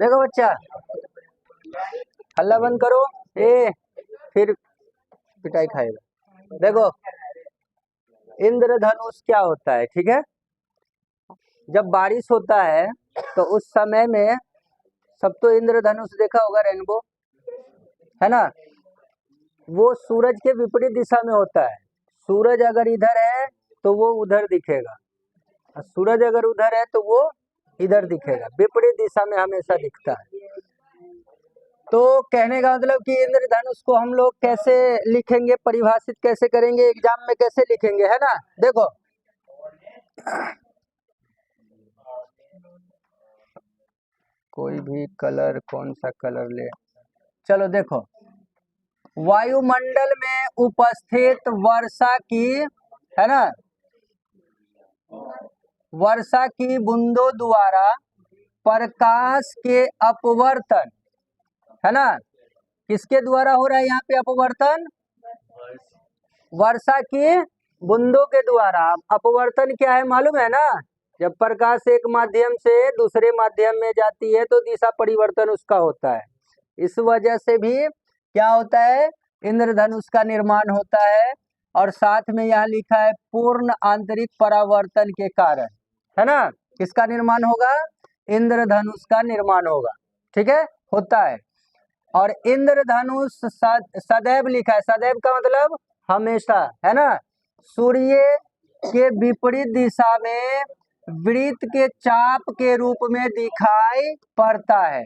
देखो बच्चा, हल्ला बंद करो। फिर पिटाई खाएगा। देखो, इंद्रधनुष क्या होता है, ठीक है। जब बारिश होता है तो उस समय में सब तो इंद्रधनुष देखा होगा, रेनबो, है ना। वो सूरज के विपरीत दिशा में होता है। सूरज अगर इधर है तो वो उधर दिखेगा, और सूरज अगर उधर है तो वो इधर दिखेगा। विपरीत दिशा में हमेशा दिखता है। तो कहने का मतलब कि इंद्रधनुष को हम लोग कैसे लिखेंगे, परिभाषित कैसे करेंगे, एग्जाम में कैसे लिखेंगे, है ना। देखो, कोई भी कलर, कौन सा कलर ले, चलो देखो, वायुमंडल में उपस्थित वर्षा की, है ना, वर्षा की बूंदों द्वारा प्रकाश के अपवर्तन, है ना, किसके द्वारा हो रहा है यहाँ पे अपवर्तन, वर्षा की बूंदों के द्वारा। अपवर्तन क्या है मालूम है ना, जब प्रकाश एक माध्यम से दूसरे माध्यम में जाती है तो दिशा परिवर्तन उसका होता है। इस वजह से भी क्या होता है, इंद्रधनुष का निर्माण होता है। और साथ में यहाँ लिखा है पूर्ण आंतरिक परावर्तन के कारण, है ना, किसका निर्माण होगा, इंद्रधनुष का निर्माण होगा, ठीक है, होता है। और इंद्रधनुष सदैव लिखा है, सदैव का मतलब हमेशा, है ना, सूर्य के विपरीत दिशा में वृत्त के चाप के रूप में दिखाई पड़ता है।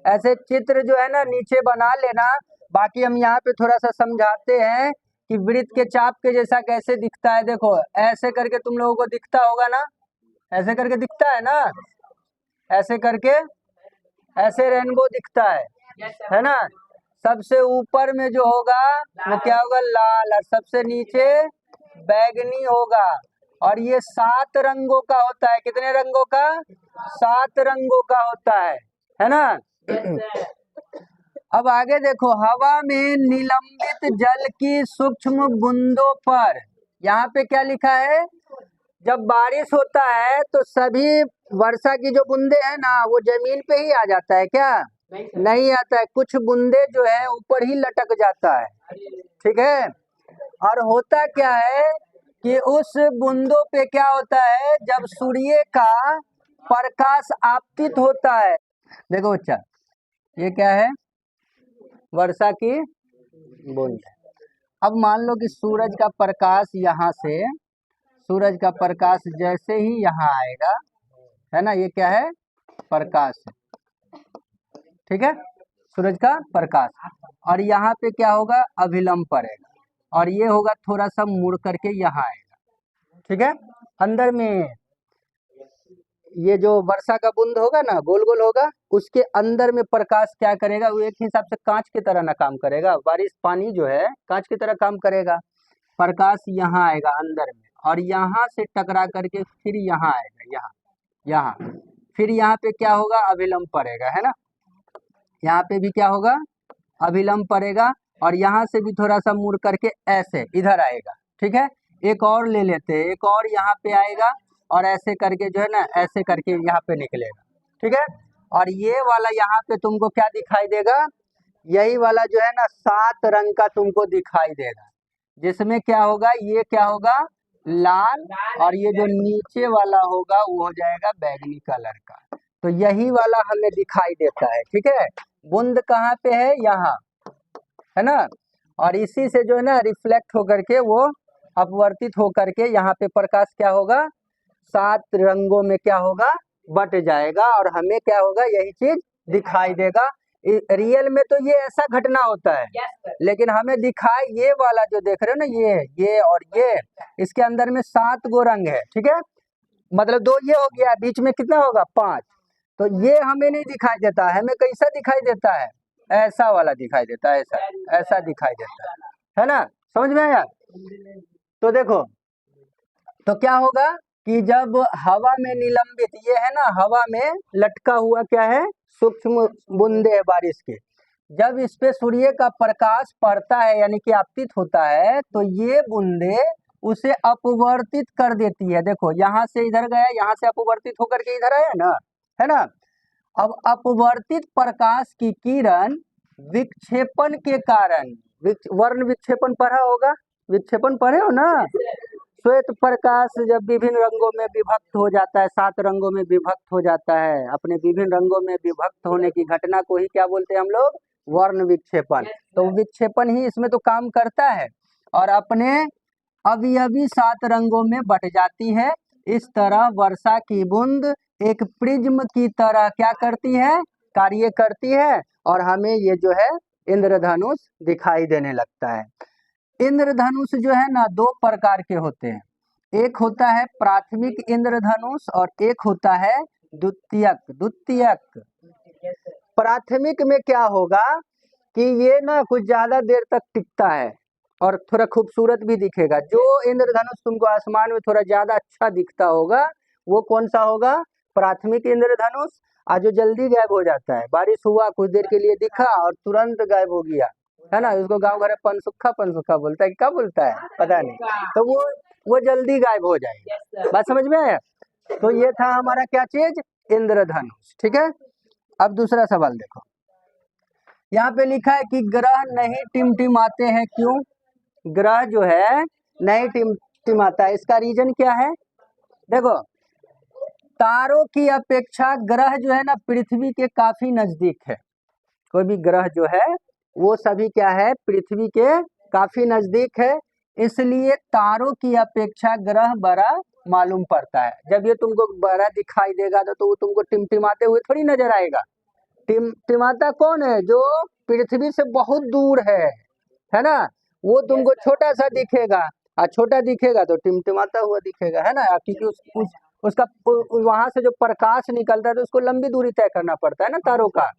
ऐसे चित्र जो है ना नीचे बना लेना, बाकी हम यहाँ पे थोड़ा सा समझाते हैं कि वृत्त के चाप के जैसा कैसे दिखता है। देखो, ऐसे करके तुम लोगों को दिखता होगा ना, ऐसे करके दिखता है ना, ऐसे करके, ऐसे रेनबो दिखता है ना। सबसे ऊपर में जो होगा वो क्या होगा, लाल, और सबसे नीचे बैगनी होगा। और ये 7 रंगों का होता है। कितने रंगों का, 7 रंगों का होता है ना। अब आगे देखो, हवा में निलंबित जल की सूक्ष्म बूंदों पर, यहाँ पे क्या लिखा है, जब बारिश होता है तो सभी वर्षा की जो बूंदे हैं ना वो जमीन पे ही आ जाता है क्या, नहीं आता है। कुछ बूंदे जो है ऊपर ही लटक जाता है, ठीक है। और होता क्या है कि उस बूंदों पे क्या होता है, जब सूर्य का प्रकाश आपतित होता है। देखो बच्चा, ये क्या है, वर्षा की बूंद। अब मान लो कि सूरज का प्रकाश यहाँ से, सूरज का प्रकाश जैसे ही यहाँ आएगा, है ना, ये क्या है, प्रकाश है, ठीक है, सूरज का प्रकाश। और यहाँ पे क्या होगा, अभिलंब पड़ेगा, और ये होगा थोड़ा सा मुड़ करके यहाँ आएगा, ठीक है। अंदर में ये जो वर्षा का बूंद होगा ना, गोल गोल होगा, उसके अंदर में प्रकाश क्या करेगा, वो एक हिसाब से कांच की तरह ना काम करेगा। बारिश पानी जो है कांच की तरह काम करेगा। प्रकाश यहाँ आएगा अंदर में, और यहाँ से टकरा करके फिर यहाँ आएगा, यहाँ, यहाँ, फिर यहाँ पे क्या होगा, अभिलंब पड़ेगा, है ना। यहाँ पे भी क्या होगा, अभिलंब पड़ेगा, और यहाँ से भी थोड़ा सा मुड़ करके ऐसे इधर आएगा, ठीक है। एक और ले लेते हैं, एक और यहाँ पे आएगा, और ऐसे करके जो है ना, ऐसे करके यहाँ पे निकलेगा, ठीक है। और ये वाला यहाँ पे तुमको क्या दिखाई देगा, यही वाला जो है ना 7 रंग का तुमको दिखाई देगा, जिसमें क्या होगा, ये क्या होगा, लाल, और ये जो नीचे वाला होगा वो हो जाएगा बैगनी कलर का। तो यही वाला हमें दिखाई देता है, ठीक है। बूंद कहाँ पे है, यहाँ, है ना। और इसी से जो है ना रिफ्लेक्ट होकर के वो अपवर्तित होकर के यहाँ पे प्रकाश क्या होगा, 7 रंगों में क्या होगा, बट जाएगा, और हमें क्या होगा, यही चीज दिखाई देगा। रियल में तो ये ऐसा घटना होता है, लेकिन हमें दिखाई ये वाला जो देख रहे हो ना, ये और ये, इसके अंदर में 7 गो रंग है, ठीक है। मतलब 2 ये हो गया, बीच में कितना होगा, 5। तो ये हमें नहीं दिखाई देता है, हमें कैसा दिखाई देता है, ऐसा वाला दिखाई देता है, ऐसा ऐसा दिखाई देता है ना, समझ में आया। तो देखो, तो क्या होगा कि जब हवा में निलंबित, ये है ना हवा में लटका हुआ क्या है, सूक्ष्म बूंदे है बारिश के, जब इस पे सूर्य का प्रकाश पड़ता है यानी कि आपतित होता है, तो ये बूंदे उसे अपवर्तित कर देती है। देखो, यहाँ से इधर गया, यहाँ से अपवर्तित होकर के इधर आया ना, है ना। अब अपवर्तित प्रकाश की किरण विक्षेपण के कारण, वर्ण विक्षेपण पढ़ा होगा, विक्षेपण पढ़े हो ना। श्वेत प्रकाश जब विभिन्न रंगों में विभक्त हो जाता है, 7 रंगों में विभक्त हो जाता है, अपने विभिन्न रंगों में विभक्त होने की घटना को ही क्या बोलते हैं हम लोग, वर्ण विक्षेपण। तो विक्षेपण ही इसमें तो काम करता है और अपने अवयवी 7 रंगों में बट जाती है। इस तरह वर्षा की बूंद एक प्रिज्म की तरह क्या करती है, कार्य करती है और हमें ये जो है इंद्रधनुष दिखाई देने लगता है। इंद्रधनुष जो है ना 2 प्रकार के होते हैं, एक होता है प्राथमिक इंद्रधनुष और एक होता है द्वितीयक। प्राथमिक में क्या होगा कि ये ना कुछ ज्यादा देर तक टिकता है और थोड़ा खूबसूरत भी दिखेगा। जो इंद्रधनुष तुमको आसमान में थोड़ा ज्यादा अच्छा दिखता होगा वो कौन सा होगा, प्राथमिक इंद्रधनुष। आज जो जल्दी गायब हो जाता है, बारिश हुआ कुछ देर के लिए दिखा और तुरंत गायब हो गया, है ना, उसको गांव घर पनसुखा बोलता है, क्या बोलता है पता नहीं, तो वो जल्दी गायब हो जाएगी। बात समझ में आया। तो ये था हमारा क्या चीज, इंद्रधनुष। ठीक है, अब दूसरा सवाल देखो, यहाँ पे लिखा है कि ग्रह नहीं टिमटिमाते हैं, क्यों ग्रह जो है नहीं टिमटिमाता है, इसका रीजन क्या है। देखो, तारों की अपेक्षा ग्रह जो है ना पृथ्वी के काफी नजदीक है। कोई भी ग्रह जो है वो सभी क्या है, पृथ्वी के काफी नजदीक है, इसलिए तारों की अपेक्षा ग्रह बड़ा मालूम पड़ता है। जब ये तुमको बड़ा दिखाई देगा तो वो तुमको टिमटिमाते हुए थोड़ी नजर आएगा। टिमटिमाता कौन है, जो पृथ्वी से बहुत दूर है ना, वो तुमको छोटा सा दिखेगा और छोटा दिखेगा तो टिमटिमाता हुआ दिखेगा, है ना, क्योंकि उसका वहां से जो प्रकाश निकलता है तो उसको लंबी दूरी तय करना पड़ता है ना तारों का।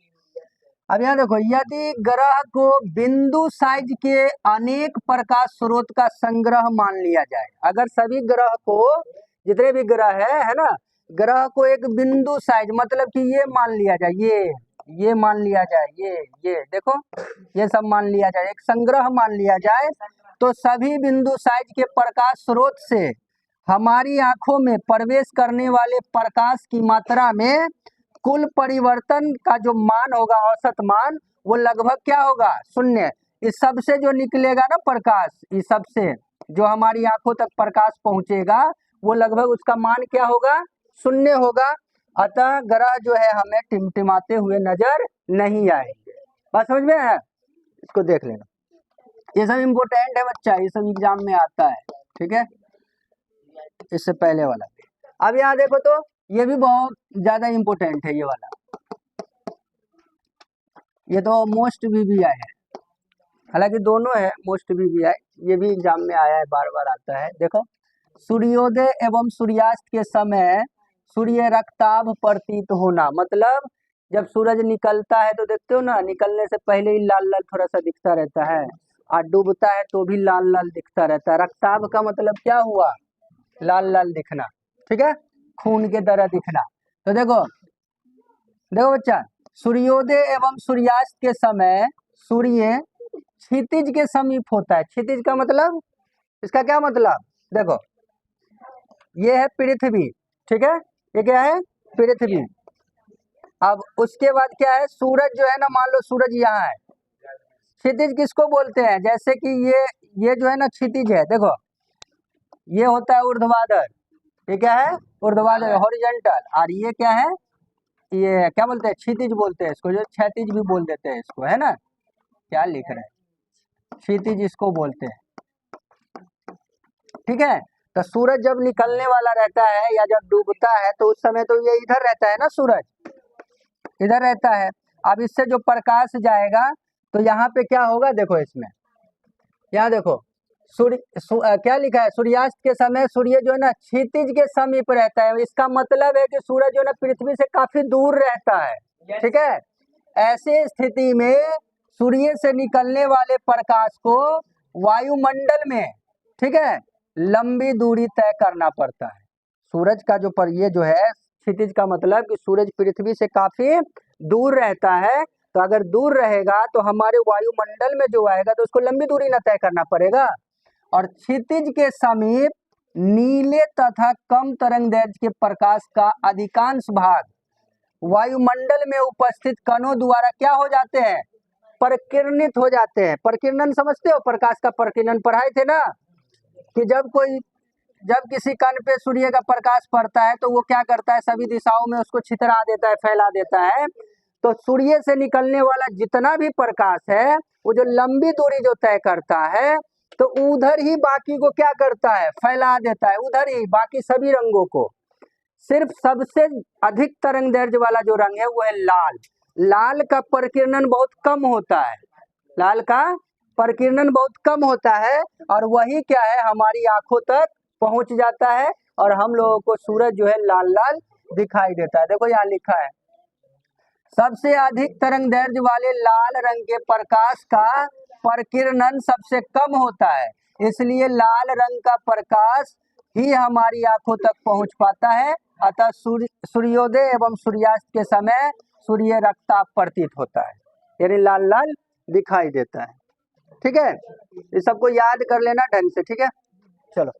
अब यहाँ देखो, यदि ग्रह को बिंदु साइज के अनेक प्रकाश स्रोत का संग्रह मान लिया जाए, अगर सभी ग्रह को, जितने भी ग्रह है ना, ग्रह को एक बिंदु साइज मतलब कि ये मान लिया जाए, ये मान लिया जाए, ये देखो ये सब मान लिया जाए, एक संग्रह मान लिया जाए, तो सभी बिंदु साइज के प्रकाश स्रोत से हमारी आंखों में प्रवेश करने वाले प्रकाश की मात्रा में कुल परिवर्तन का जो मान होगा, औसत मान, वो लगभग क्या होगा, 0। इस सब से जो निकलेगा ना प्रकाश, इस सब से जो हमारी आंखों तक प्रकाश पहुंचेगा वो लगभग उसका मान क्या होगा, 0 होगा। अतः ग्रह जो है हमें टिमटिमाते हुए नजर नहीं आएंगे। बात समझ में है, इसको देख लेना, ये सब इम्पोर्टेंट है बच्चा, ये सब एग्जाम में आता है। ठीक है, इससे पहले वाला। अब यहाँ देखो तो ये भी बहुत ज्यादा इम्पोर्टेंट है, ये वाला, ये तो मोस्ट VVI है, हालांकि दोनों है मोस्ट VVI, ये भी एग्जाम में आया है, बार बार आता है। देखो, सूर्योदय एवं सूर्यास्त के समय सूर्य रक्ताभ प्रतीत होना, मतलब जब सूरज निकलता है तो देखते हो ना, निकलने से पहले ही लाल लाल थोड़ा सा दिखता रहता है और डूबता है तो भी लाल लाल दिखता रहता है। रक्ताभ का मतलब क्या हुआ, लाल लाल दिखना, ठीक है, खून के तरह दिखना। तो देखो देखो बच्चा, सूर्योदय एवं सूर्यास्त के समय सूर्य क्षितिज के समीप होता है। क्षितिज का मतलब, इसका क्या मतलब, देखो ये है पृथ्वी, ठीक है, ये क्या है, पृथ्वी। अब उसके बाद क्या है, सूरज जो है ना, मान लो सूरज यहाँ है, क्षितिज किसको बोलते हैं, जैसे कि ये जो है ना क्षितिज है, देखो ये होता है ऊर्ध्वाधर, ये क्या है, ऊर्ध्वाधर हॉरिजॉन्टल, और ये क्या है, ये क्या बोलते हैं, क्षितिज बोलते हैं इसको, जो क्षैतिज भी बोल देते हैं इसको, है ना, क्या लिख रहे हैं, क्षितिज इसको बोलते हैं। ठीक है, तो सूरज जब निकलने वाला रहता है या जब डूबता है तो उस समय तो ये इधर रहता है ना, सूरज इधर रहता है। अब इससे जो प्रकाश जाएगा तो यहाँ पे क्या होगा, देखो इसमें, यहाँ देखो क्या लिखा है, सूर्यास्त के समय सूर्य जो है ना क्षितिज के समीप रहता है। इसका मतलब है कि सूरज जो है ना पृथ्वी से काफी दूर रहता है। ठीक है, ऐसे स्थिति में सूर्य से निकलने वाले प्रकाश को वायुमंडल में, ठीक है, लंबी दूरी तय करना पड़ता है। सूरज का जो ये जो है क्षितिज का मतलब कि सूरज पृथ्वी से काफी दूर रहता है, तो अगर दूर रहेगा तो हमारे वायुमंडल में जो आएगा तो उसको लंबी दूरी न तय करना पड़ेगा। और क्षितिज के समीप नीले तथा कम तरंग दैर्ध्य के प्रकाश का अधिकांश भाग वायुमंडल में उपस्थित कणों द्वारा क्या हो जाते हैं, प्रकीर्णित हो जाते हैं। प्रकीर्णन समझते हो, प्रकाश का प्रकीर्णन पढ़ाए थे ना, कि जब किसी कण पे सूर्य का प्रकाश पड़ता है तो वो क्या करता है, सभी दिशाओं में उसको छितरा देता है, फैला देता है। तो सूर्य से निकलने वाला जितना भी प्रकाश है वो जो लंबी दूरी जो तय करता है तो उधर ही बाकी को क्या करता है, फैला देता है, उधर ही बाकी सभी रंगों को। सिर्फ सबसे अधिक तरंग दैर्ध्य वाला जो रंग है वो है लाल। लाल का प्रकीर्णन बहुत कम होता है, लाल का प्रकीर्णन बहुत कम होता है, और वही क्या है, हमारी आंखों तक पहुंच जाता है और हम लोगों को सूरज जो है लाल लाल दिखाई देता है। देखो यहाँ लिखा है, सबसे अधिक तरंग दैर्ध्य वाले लाल रंग के प्रकाश का प्रकीर्णन सबसे कम होता है, इसलिए लाल रंग का प्रकाश ही हमारी आंखों तक पहुंच पाता है। अतः सूर्योदय एवं सूर्यास्त के समय सूर्य रक्ताभ प्रतीत होता है, यानी लाल लाल दिखाई देता है। ठीक है, इस सबको याद कर लेना ढंग से, ठीक है। चलो।